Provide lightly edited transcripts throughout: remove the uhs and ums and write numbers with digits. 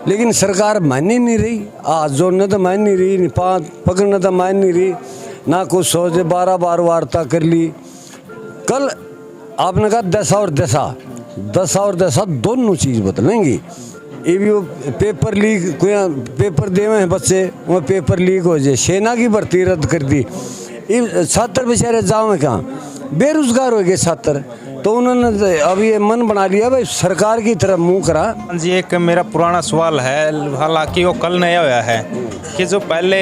लेकिन सरकार मान ही नहीं रही, हाथ जोड़ने तो मान नहीं रही, पाँव पकड़ने तो मान नहीं रही, ना कुछ सोचे, 12 बार वार्ता कर ली। कल आपने कहा दशा और दशा, दशा और दशा दोनों चीज़ बदलेंगी। ये भी वो पेपर लीक, कोई पेपर देवे हैं बच्चे, वो पेपर लीक हो जाए, सेना की भर्ती रद्द कर दी, ये छात्र बेचारे जाओ कहाँ, बेरोजगार हो गए छात्र। तो उन्होंने अभी ये मन बना लिया भाई सरकार की तरफ मुंह करा। जी एक मेरा पुराना सवाल है, हालांकि वो कल नया हुआ है कि जो पहले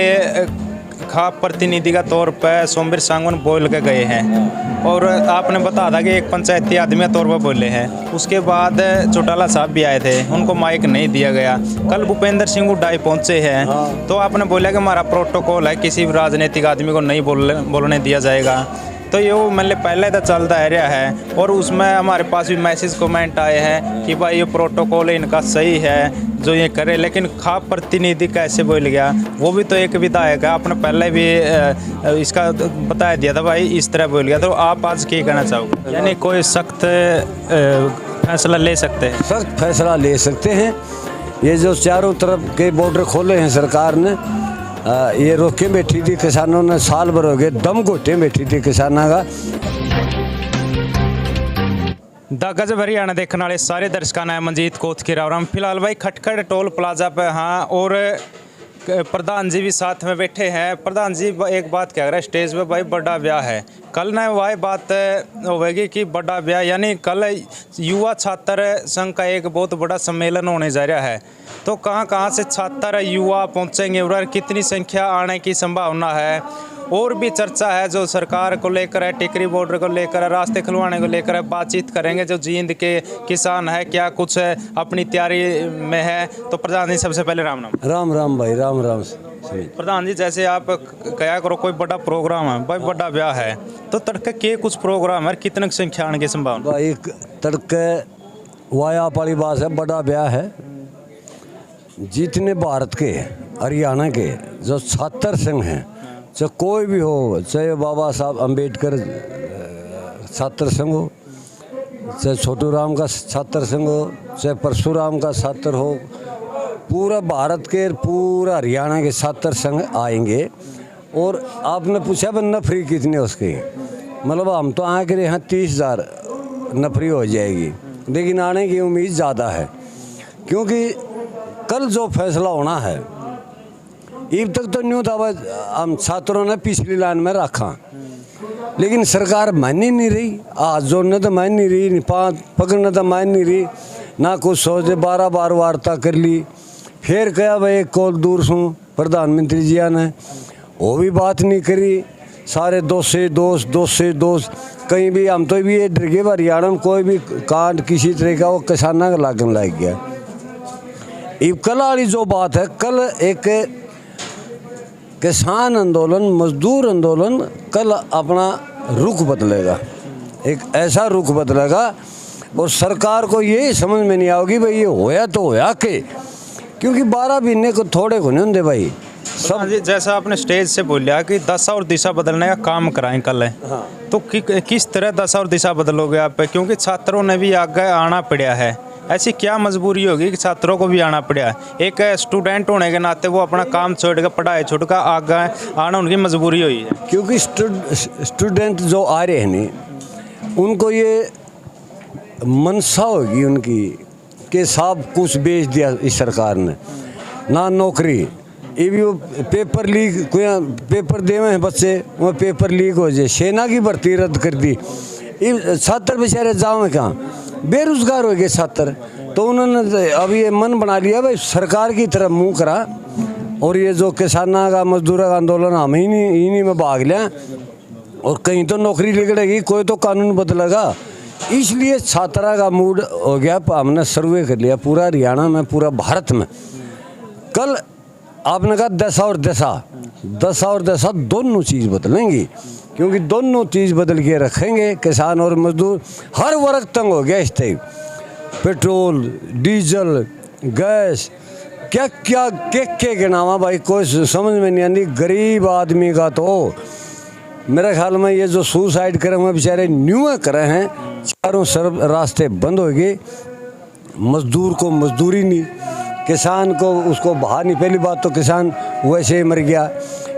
खाप प्रतिनिधि का तौर पर सोमवीर सांगवान बोल के गए हैं और आपने बताया था कि एक पंचायती आदमी के तौर पर बोले हैं, उसके बाद चौटाला साहब भी आए थे, उनको माइक नहीं दिया गया। कल भूपेंद्र सिंह हुड्डा पहुंचे हैं तो आपने बोला कि हमारा प्रोटोकॉल है, किसी भी राजनीतिक आदमी को नहीं बोलने दिया जाएगा। तो ये मतलब पहले तो चलता है रहा है और उसमें हमारे पास भी मैसेज कमेंट आए हैं कि भाई ये प्रोटोकॉल इनका सही है जो ये करे, लेकिन खाप प्रतिनिधि कैसे बोल गया, वो भी तो एक विधायक है, आपने पहले भी इसका बताया दिया था भाई इस तरह बोल गया। तो आप आज क्या कहना चाहोगे, यानी कोई सख्त फैसला ले सकते हैं? सख्त फैसला ले सकते हैं। ये जो चारों तरफ के बॉर्डर खोले हैं सरकार ने, ये रोक के बैठी थी किसानों ने, साल भर हो गए दम घोटे बैठी थी किसानों का। द गजब हरियाणा देखने वाले सारे दर्शकों ने मनजीत कोतकीरा और हम फिलहाल भाई खटखड़ टोल प्लाजा पे हाँ, और प्रधान जी भी साथ में बैठे हैं। प्रधान जी एक बात कह रहे हैं स्टेज पे भाई बड़ा ब्याह है, कल ना वही बात होगी कि बड़ा ब्याह यानी कल युवा छात्र संघ का एक बहुत बड़ा सम्मेलन होने जा रहा है। तो कहाँ से छात्र युवा पहुँचेंगे और कितनी संख्या आने की संभावना है, और भी चर्चा है जो सरकार को लेकर है, टिकरी बॉर्डर को लेकर है, रास्ते खुलवाने को लेकर है, बातचीत करेंगे। जो जींद के किसान है क्या कुछ अपनी तैयारी में है। तो प्रधान जी सबसे पहले राम नाम। राम राम भाई, राम राम। प्रधान जी जैसे आप क्या करो कोई बड़ा प्रोग्राम है भाई, बड़ा ब्याह है, तो तड़के के कुछ प्रोग्राम है, कितने संख्या आने की संभावना? भाई तड़के वाया वाली बात है, बड़ा ब्याह है। जितने भारत के हरियाणा के जो छात्र संघ हैं, चाहे कोई भी हो, चाहे बाबा साहब अम्बेडकर छात्र संघ हो, चाहे छोटू राम का छात्र संघ हो, चाहे परशुराम का छात्र हो, पूरा भारत के पूरा हरियाणा के छात्र संघ आएंगे। और आपने पूछा भाई नफरी कितने उसके, मतलब हम तो आए के यहाँ 30,000 नफरी हो जाएगी, लेकिन आने की उम्मीद ज़्यादा है क्योंकि कल जो फैसला होना है, अब तक तो न्यू था हम छात्रों ने पिछली लाइन में रखा, लेकिन सरकार मान ही नहीं रही, हाथ जोड़ने तो मान नहीं रही, पाँव पकड़ने तो मान नहीं रही, ना कुछ सोचे, 12 बार वार्ता कर ली। फिर कहा भाई एक कॉल दूर सुन प्रधानमंत्री जी ने, वो भी बात नहीं करी। सारे दोस्त कहीं भी हम तो भी ये डर गए हरियाणा में कोई भी कांड किसी तरह का वो किसाना का लागन लग गया। अब कल वाली जो बात है, कल एक किसान आंदोलन, मजदूर आंदोलन कल अपना रुख बदलेगा, एक ऐसा रुख बदलेगा और सरकार को ये समझ में नहीं आओगी भाई ये होया तो होया के, क्योंकि 12 महीने को थोड़े को नहीं होंगे भाई सब। जैसा आपने स्टेज से बोला कि दशा और दिशा बदलने का काम कराएं कल है, हाँ। तो किस तरह दशा और दिशा बदलोगे आप? क्योंकि छात्रों ने भी आगे आना पड़ा है, ऐसी क्या मजबूरी होगी कि छात्रों को भी आना पड़ा है? एक स्टूडेंट होने के नाते वो अपना काम छोड़ कर, पढ़ाई छोड़ कर आगे आना उनकी मजबूरी हुई है। क्योंकि स्टूडेंट जो आ रहे हैं नहीं, उनको ये मनसा होगी उनकी कि सब कुछ बेच दिया इस सरकार ने, ना नौकरी, ये भी वो पेपर लीक, कोई पेपर देवे हैं बच्चे, वो पेपर लीक हो जाए, सेना की भर्ती रद्द कर दी, ये छात्र बेचारे जाओ कहाँ, बेरोजगार हो गए छात्र। तो उन्होंने अभी ये मन बना लिया भाई सरकार की तरफ मुंह करा, और ये जो किसाना का मजदूरों का आंदोलन हम इन्हीं में भाग लिया, और कहीं तो नौकरी निकलेगी, कोई तो कानून बदलेगा। इसलिए छात्रा का मूड हो गया। हमने सर्वे कर लिया पूरा हरियाणा में, पूरा भारत में। कल आपने कहा दशा और दशा दोनों चीज़ बदलेंगी, क्योंकि दोनों चीज़ बदल के रखेंगे। किसान और मजदूर हर वर्ग तंग हो गया इस टाइम, पेट्रोल, डीजल, गैस, क्या क्या के नामा भाई कोई समझ में नहीं आती। गरीब आदमी का तो मेरे ख्याल में ये जो सुसाइड करे हुए बेचारे न्यू करे हैं, चारों तरफ रास्ते बंद हो गए, मजदूर को मजदूरी नहीं, किसान को उसको बाहर नहीं, पहली बात तो किसान वैसे ही मर गया,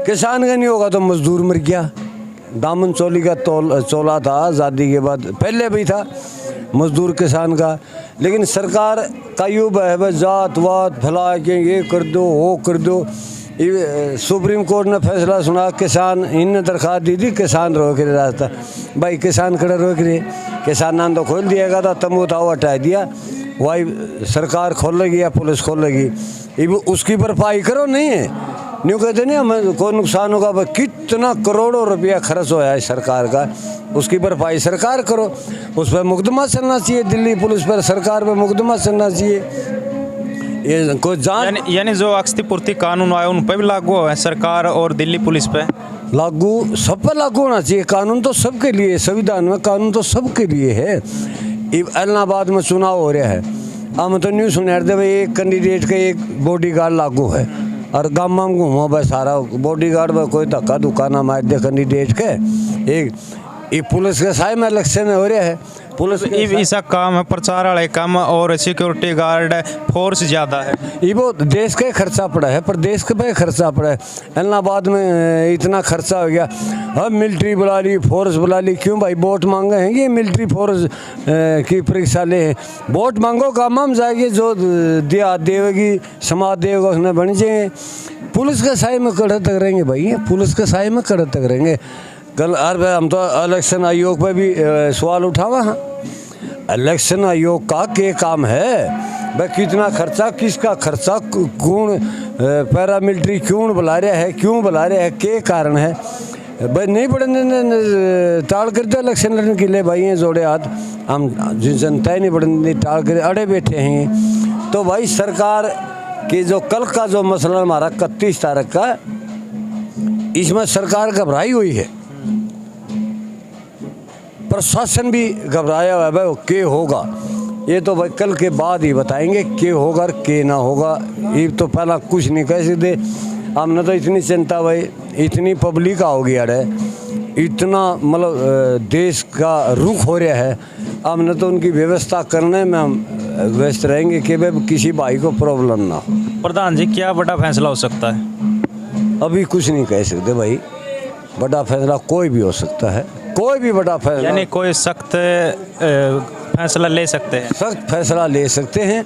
किसान का नहीं होगा तो मजदूर मर गया। दामन चोली का चोला था आज़ादी के बाद, पहले भी था मजदूर किसान का। लेकिन सरकार का यूँ है जात वात फैला के ये कर दो वो कर दो। सुप्रीम कोर्ट ने फैसला सुना, किसान इनने दरख्वास्त दी थी किसान रोक रहे रास्ता, भाई किसान खड़ा रोक रहे, किसान तो खोल दिएगा था, तंबू था वो हटा दिया, वही सरकार खोलेगी या पुलिस खोलेगी, उसकी भरपाई करो। नहीं है न्यू कहते नहीं हमें कोई नुकसान होगा, भाई कितना करोड़ों रुपया खर्च होया है सरकार का, उसकी भरपाई सरकार करो। उस पर मुकदमा चलना चाहिए, दिल्ली पुलिस पर सरकार पर मुकदमा चलना चाहिए। ये कोई जान यानी जो क्षतिपूर्ति कानून आया उन पर भी लागू है सरकार और दिल्ली पुलिस पे? लागू सब पर लागू होना चाहिए। कानून तो सबके लिए, संविधान में कानून तो सबके लिए है। इलाहाबाद में चुनाव हो रहा है, हम तो न्यूज़ सुन रहे भाई एक कैंडिडेट का एक बॉडीगार्ड लागू है, और गाँव में घूमो भाई सारा बॉडीगार्ड में कोई धक्का धुक्का ना मार दे कैंडिडेट के। एक पुलिस के साय में इलेक्शन हो रहा है, पुलिस ऐसा काम है प्रचार वाले काम और सिक्योरिटी गार्ड फोर्स ज़्यादा है। ये वो देश का खर्चा पड़ा है, प्रदेश के पे खर्चा पड़ा है। इलाहाबाद में इतना खर्चा हो गया, अब मिलिट्री बुला ली, फोर्स बुला ली, क्यों भाई वोट मांगे हैं ये मिलिट्री फोर्स की परीक्षा ले हैं। वोट मांगो काम हम जाएगी, जो दिया देवेगी समाज देगा उसमें बन जाएंगे। पुलिस के साय में कड़े तक रहेंगे भाई, पुलिस के साय में कड़े तक रहेंगे। कल हम तो इलेक्शन आयोग पर भी सवाल उठावा। हाँ, इलेक्शन आयोग का क्या काम है भाई, कितना खर्चा, किसका खर्चा, कौन पैरामिलिट्री क्यों बुला रहा है, क्यों बुला रहा है, क्या कारण है भाई। नहीं बढ़ने टाल कर दो इलेक्शन लड़ने के लिए भाई, ये जोड़े हाथ हम जिन जनता ही नहीं बढ़ने टाल कर अड़े बैठे हैं। तो भाई सरकार की जो कल का जो मसला हमारा 31 तारीख का, इसमें सरकार घबराई हुई है, प्रशासन भी घबराया हुआ है भाई, क्या होगा ये तो भाई कल के बाद ही बताएंगे, क्या होगा और क्या ना होगा। ये तो पहला कुछ नहीं कह सकते। हमने तो इतनी चिंता भाई, इतनी पब्लिक आ गई अरे, इतना मतलब देश का रुख हो रहा है, हमने तो उनकी व्यवस्था करने में हम व्यस्त रहेंगे कि भाई किसी भाई को प्रॉब्लम ना हो। प्रधान जी क्या बड़ा फैसला हो सकता है? अभी कुछ नहीं कह सकते भाई, बड़ा फैसला कोई भी हो सकता है, कोई भी बड़ा फैसला, यानी कोई सख्त फैसला ले सकते हैं, सख्त फैसला ले सकते हैं।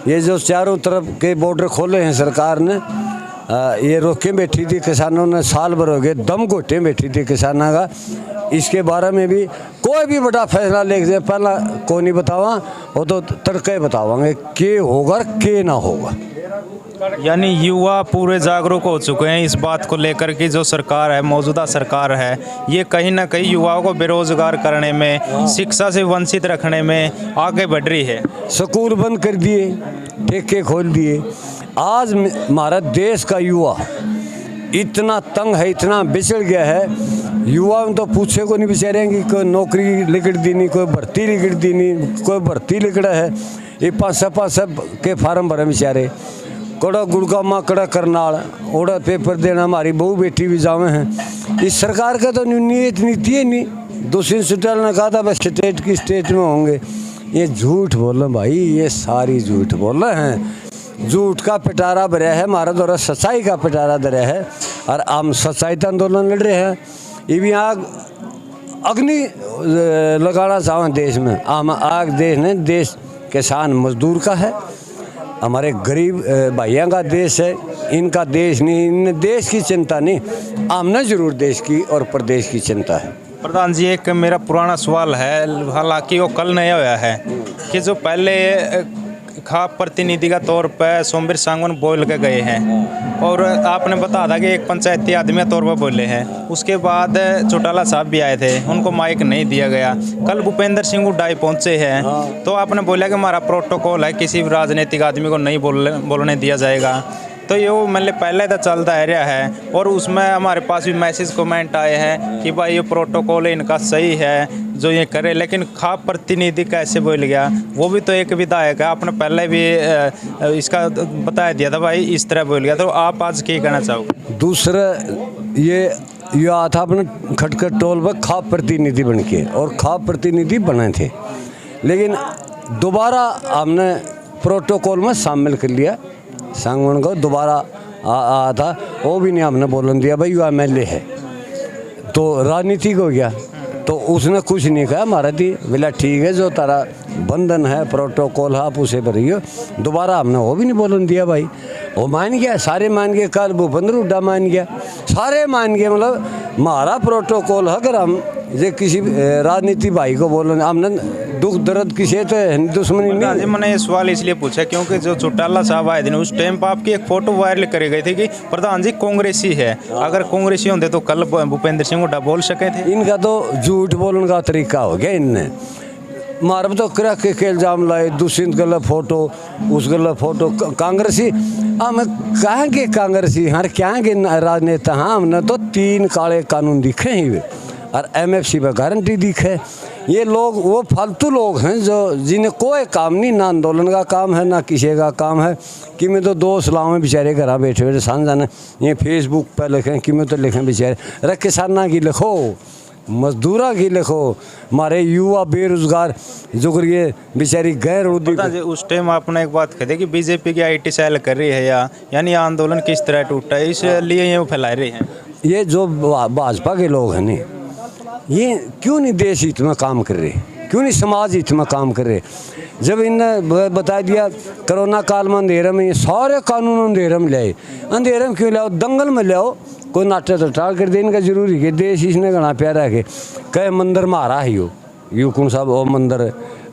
ये जो चारों तरफ के बॉर्डर खोले हैं सरकार ने, ये रोके बैठी थी किसानों ने, साल भर हो गए दम घोटे बैठी थी किसानों का, इसके बारे में भी कोई भी बड़ा फैसला ले दे, पहला को नहीं बतावा, वो तो तड़के बतावांगे क्या होगा क्या ना होगा। यानी युवा पूरे जागरूक हो चुके हैं इस बात को लेकर कि जो सरकार है, मौजूदा सरकार है, ये कहीं ना कहीं युवाओं को बेरोजगार करने में, शिक्षा से वंचित रखने में आगे बढ़ रही है। स्कूल बंद कर दिए, ठेके खोल दिए। आज हमारा देश का युवा इतना तंग है, इतना बिछड़ गया है, युवा तो पूछे को नहीं बेचारे कि कोई नौकरी लिखट दी नहीं, कोई भर्ती लिखट दी नहीं, कोई भर्ती लिखड़ा है, ये 500 के फार्म भरे बेचारे, कड़ा गुड़गामा कड़ा करनाल ओड़ा पेपर देना, हमारी बहू बेटी भी जावे हैं। इस सरकार का तो नीयत नीति है नहीं। दूसरी सुटेल ने कहा था बस स्टेट की स्टेट में होंगे, ये झूठ बोल रहे भाई, ये सारी झूठ बोल रहे हैं। झूठ का पिटारा भरा है, हमारा दौरा सच्चाई का पिटारा धरा है, और हम सच्चाई का आंदोलन लड़ रहे हैं। ये भी आग अग्नि लगाना चाहें देश में, हम आग देश ने, देश किसान मजदूर का है, हमारे गरीब भाइयों का देश है, इनका देश नहीं, इन देश की चिंता नहीं, हमने जरूर देश की और प्रदेश की चिंता है। प्रधान जी एक मेरा पुराना सवाल है, हालांकि वो कल नया हुआ है, कि जो पहले खाप प्रतिनिधि का तौर पर सोमवीर सांगवान बोल के गए हैं, और आपने बताया था कि एक पंचायती आदमी के तौर पर बोले हैं, उसके बाद चौटाला साहब भी आए थे, उनको माइक नहीं दिया गया। कल भूपेंद्र सिंह हुड्डा पहुंचे हैं, तो आपने बोला कि हमारा प्रोटोकॉल है, किसी भी राजनीतिक आदमी को नहीं बोलने दिया जाएगा। तो ये मतलब पहले तो चलता है रहा है, और उसमें हमारे पास भी मैसेज कमेंट आए हैं कि भाई ये प्रोटोकॉल इनका सही है जो ये करे, लेकिन खाप प्रतिनिधि कैसे बोल गया, वो भी तो एक विधायक है, आपने पहले भी इसका बता दिया था भाई इस तरह बोल गया। तो आप आज क्या कहना चाहोगे? दूसरा ये आया था अपने खटखट टोल पर खाप प्रतिनिधि बन के, और खाप प्रतिनिधि बने थे, लेकिन दोबारा हमने प्रोटोकॉल में शामिल कर लिया। सांगवान को दोबारा आया था, वो भी नहीं हमने बोलन दिया भाई वो MLA है, तो राजनीतिक हो गया। तो उसने कुछ नहीं कहा हमारा दी, बोला ठीक है जो तारा बंधन है प्रोटोकॉल है आप उसे भरियो। दोबारा हमने वो भी नहीं बोलन दिया भाई, वो मान गया, सारे मान गए। कल भूपेंद्र हुड्डा मान गया, सारे मान गए। मतलब हमारा प्रोटोकॉल है, अगर हम ये किसी राजनीति भाई को बोलन, हमने दुख दर्द किसी तो दुश्मनी नहीं। मैंने ये सवाल इसलिए पूछा क्योंकि जो चौटाला साहब आए थे उस टाइम पर आपकी एक फोटो वायरल करी गई थी कि प्रधान जी कांग्रेसी है। अगर कांग्रेसी होते तो कल भूपेंद्र सिंह हुड्डा बोल सके थे। इनका तो झूठ बोलने का तरीका हो गया। इनने मार तो करा के इल्जाम लाए, दूसरी गलत फोटो, उस गलत फोटो कांग्रेसी। हम कहें कि कांग्रेसी हर क्या के राजनेता। हाँ, हमने तो 3 काले कानून दिखे ही और MFC पर गारंटी दिखे। ये लोग वो फालतू लोग हैं जो जिन्हें कोई काम नहीं, ना आंदोलन का काम है ना किसी का काम है। कि मैं तो 2 सलाम में बेचारे घर बैठे बैठे सांझ ने ये फेसबुक पर लिखें, कि मैं तो लिखें बेचारे रख किसाना की लिखो, मजदूरा की लिखो, हमारे युवा बेरोजगार जो करिए बेचारी गैर उस टाइम आपने एक बात कह दी कि बीजेपी की IT सेल कर रही है यानी आंदोलन किस तरह टूटा है, इसलिए ये फैला रहे हैं। ये जो भाजपा के लोग हैं नहीं, ये क्यों नहीं देश हित में काम कर रहे, क्यों नहीं समाज हित में काम कर रहे। जब इनने बता दिया कोरोना काल में अंधेरे में, ये सारे कानून अंधेरे में लाए। अंधेरे में क्यों लाओ, दंगल में लाओ, कोई नाटे तो टाल कर दे। इनका जरूरी है देश इसने घना प्यारा है। कहे मंदिर मारा ही हो यू कौन साहब वो मंदिर है,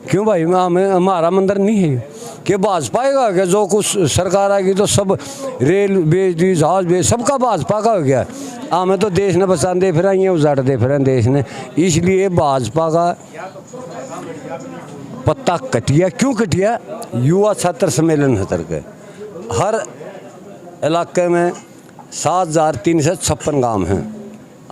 क्यों भाई हमें हमारा मंदिर नहीं है कि भाजपा का क्या। जो कुछ सरकार आएगी तो सब रेल बेच दी, जहाज बेच, सबका भाजपा का हो गया। हमें तो देश ने बचा दे फिर ये उजाड़ दे फिर देश ने। इसलिए भाजपा का पत्ता कटिया। क्यों कटिया? युवा छात्र सम्मेलन है के हर इलाके में 7,356 गांव हैं।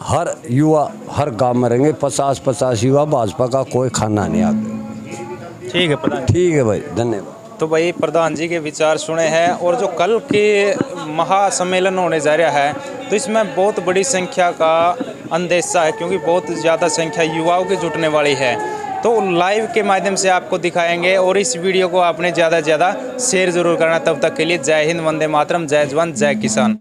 हर युवा हर गांव में रहेंगे, 50-50 युवा। भाजपा का कोई खाना नहीं आगे। ठीक है प्रधान, ठीक है भाई, धन्यवाद। तो भाई प्रधान जी के विचार सुने हैं। और जो कल के महासम्मेलन होने जा रहा है तो इसमें बहुत बड़ी संख्या का अंदेशा है, क्योंकि बहुत ज़्यादा संख्या युवाओं की जुटने वाली है। तो लाइव के माध्यम से आपको दिखाएंगे और इस वीडियो को आपने ज़्यादा से ज़्यादा शेयर ज़रूर करना। तब तक के लिए जय हिंद, वंदे मातरम, जय जवान, जय किसान।